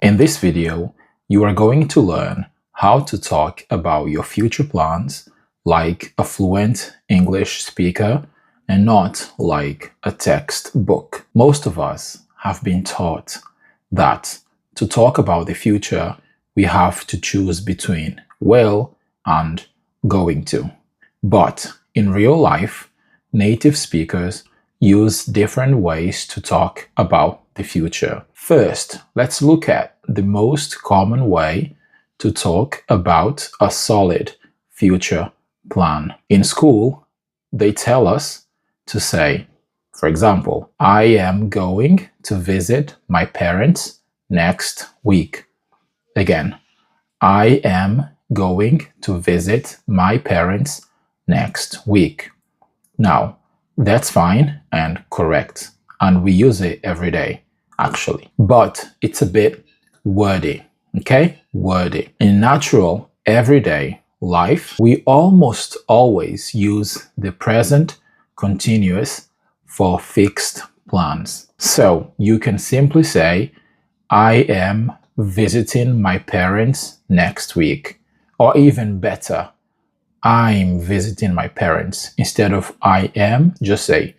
In this video, you are going to learn how to talk about your future plans like a fluent English speaker and not like a textbook. Most of us have been taught that to talk about the future, we have to choose between will and going to. But in real life, native speakers use different ways to talk about the future. First, let's look at the most common way to talk about a solid future plan. In school, they tell us to say, for example, I am going to visit my parents next week. Again, I am going to visit my parents next week. Now, that's fine and correct, and we use it every day, actually. But it's a bit wordy, okay? Wordy. In natural, everyday life, we almost always use the present continuous for fixed plans. So you can simply say, I am visiting my parents next week, or even better, I'm visiting my parents. Instead of I am, just say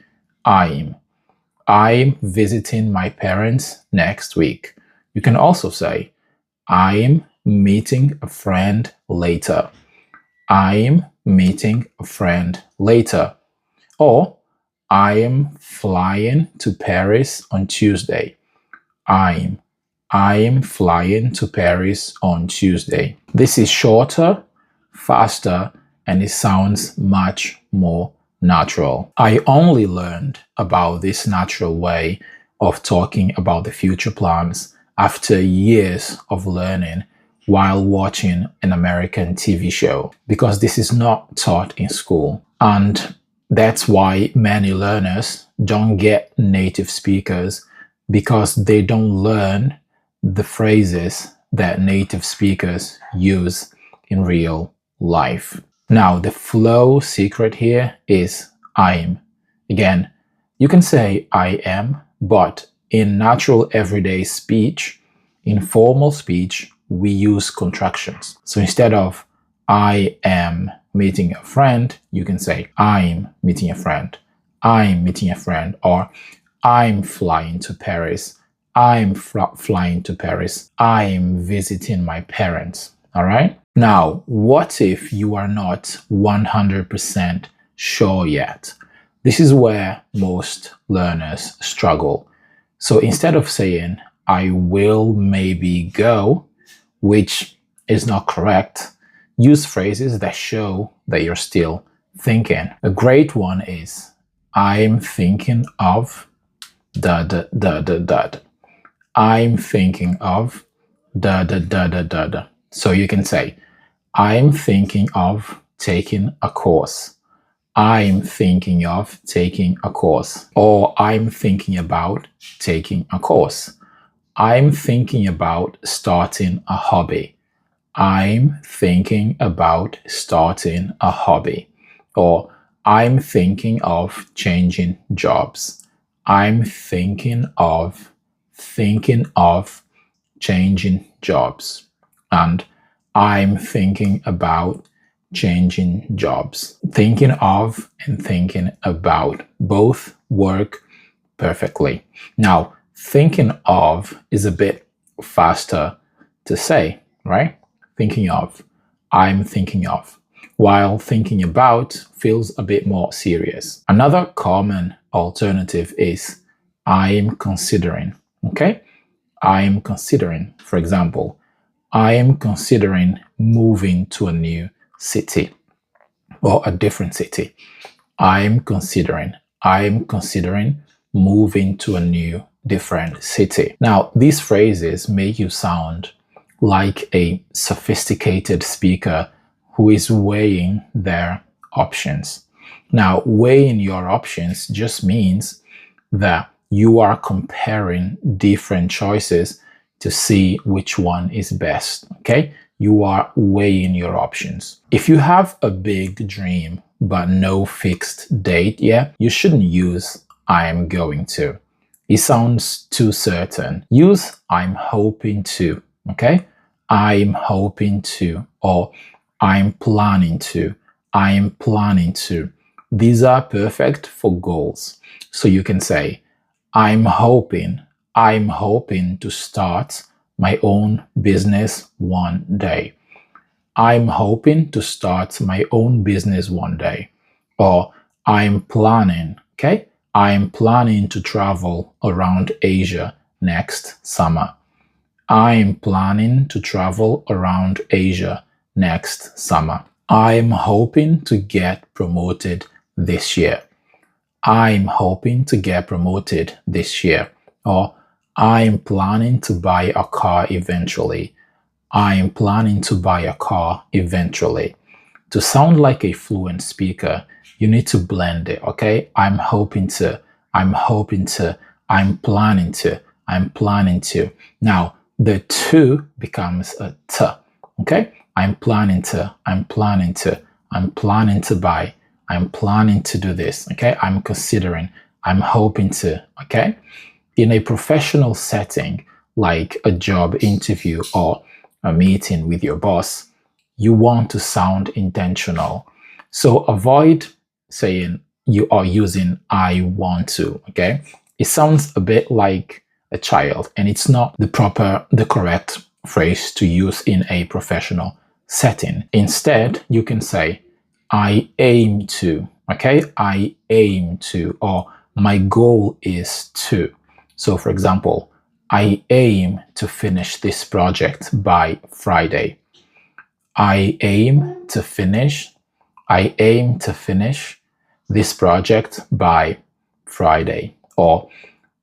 I'm visiting my parents next week. You can also say I'm meeting a friend later. I'm meeting a friend later. Or I am flying to Paris on Tuesday. I am flying to Paris on Tuesday. This is shorter, faster, and it sounds much more natural. I only learned about this natural way of talking about the future plans after years of learning while watching an American TV show, because this is not taught in school. And that's why many learners don't get native speakers, because they don't learn the phrases that native speakers use in real life. Now, the flow secret here is I'm. Again, you can say I am, but in natural everyday speech, in formal speech, we use contractions. So instead of I am meeting a friend, you can say I'm meeting a friend, I'm meeting a friend, or I'm flying to Paris, I'm flying to Paris, I'm visiting my parents. All right? Now, what if you are not 100% sure yet? This is where most learners struggle. So instead of saying, I will maybe go, which is not correct, use phrases that show that you're still thinking. A great one is, I'm thinking of da da da da da. I'm thinking of da da da da da da. So you can say, I'm thinking of taking a course. I'm thinking of taking a course. Or I'm thinking about taking a course. I'm thinking about starting a hobby. I'm thinking about starting a hobby. Or I'm thinking of changing jobs. I'm thinking of changing jobs. And I'm thinking about changing jobs. Thinking of and thinking about both work perfectly. Now, thinking of is a bit faster to say, right? Thinking of, I'm thinking of, while thinking about feels a bit more serious. Another common alternative is I'm considering, okay? I'm considering, for example, I am considering moving to a new city or a different city. I'm considering moving to a new different city. Now, these phrases make you sound like a sophisticated speaker who is weighing their options. Now, weighing your options just means that you are comparing different choices to see which one is best, okay? You are weighing your options. If you have a big dream but no fixed date yet, you shouldn't use I am going to. It sounds too certain. Use I'm hoping to, okay? I'm hoping to, or I'm planning to. I'm planning to. These are perfect for goals. So you can say, I'm hoping to start my own business one day. I'm hoping to start my own business one day. Or I'm planning, okay? I'm planning to travel around Asia next summer. I'm planning to travel around Asia next summer. I'm hoping to get promoted this year. I'm hoping to get promoted this year. Or I'm planning to buy a car eventually. I'm planning to buy a car eventually. To sound like a fluent speaker, you need to blend it, okay? I'm hoping to, I'm hoping to, I'm planning to, I'm planning to. Now, the to becomes a t, okay? I'm planning to, I'm planning to, I'm planning to buy, I'm planning to do this, okay? I'm considering, I'm hoping to, okay? In a professional setting, like a job interview or a meeting with your boss, you want to sound intentional. So avoid saying you are using I want to, okay? It sounds a bit like a child and it's not the correct phrase to use in a professional setting. Instead, you can say I aim to, okay? I aim to, or my goal is to. So for example, I aim to finish this project by Friday. I aim to finish this project by Friday. Or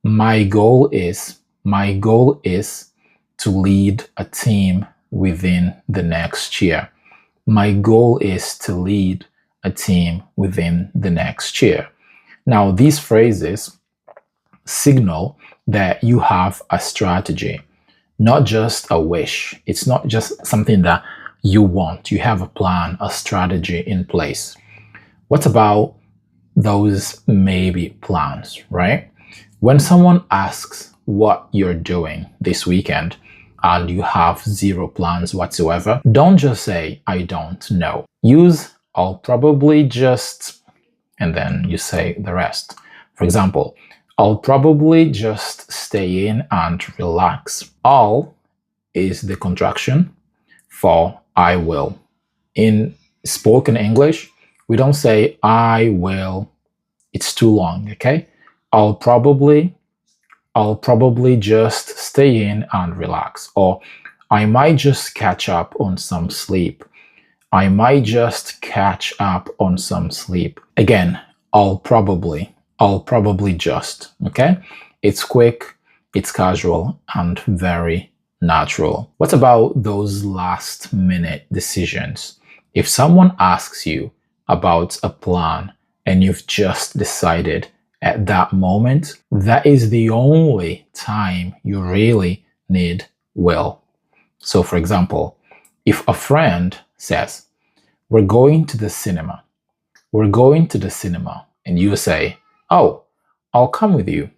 my goal is to lead a team within the next year. My goal is to lead a team within the next year. Now, these phrases signal that you have a strategy, not just a wish. It's not just something that you want. You have a plan, a strategy in place. What about those maybe plans, right? When someone asks what you're doing this weekend and you have zero plans whatsoever, don't just say, I don't know. Use, I'll probably just, and then you say the rest. For example, I'll probably just stay in and relax. I'll is the contraction for I will. In spoken English, we don't say I will. It's too long, okay? I'll probably just stay in and relax. Or I might just catch up on some sleep. I might just catch up on some sleep. Again, I'll probably just, okay? It's quick, it's casual, and very natural. What about those last minute decisions? If someone asks you about a plan and you've just decided at that moment, that is the only time you really need will. So for example, if a friend says, we're going to the cinema, and you say, oh, I'll come with you.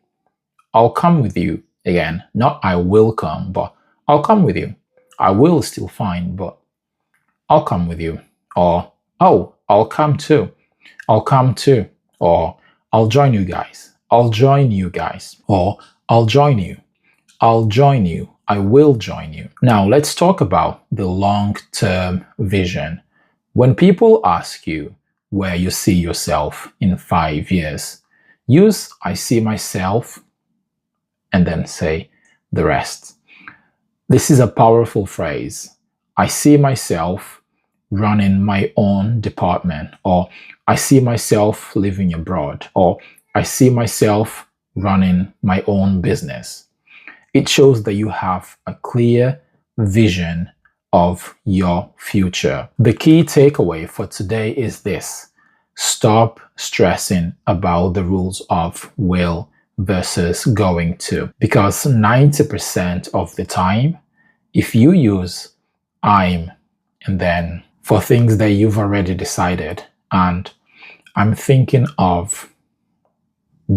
Again, not I will come, but I'll come with you. I will is still fine, but I'll come with you. Or, oh, I'll come too. Or, I'll join you guys. Or, I'll join you. I will join you. Now, let's talk about the long-term vision. When people ask you where you see yourself in 5 years, use I see myself and then say the rest. This is a powerful phrase. I see myself running my own department, or I see myself living abroad, or I see myself running my own business. It shows that you have a clear vision of your future. The key takeaway for today is this: stop stressing about the rules of will versus going to. Because 90% of the time, if you use I'm and then for things that you've already decided, and I'm thinking of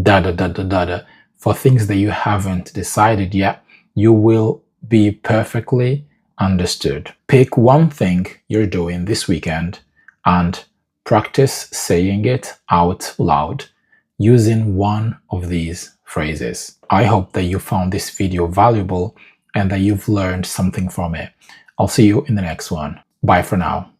da da da da da da for things that you haven't decided yet, you will be perfectly understood. Pick one thing you're doing this weekend and practice saying it out loud using one of these phrases. I hope that you found this video valuable and that you've learned something from it. I'll see you in the next one. Bye for now.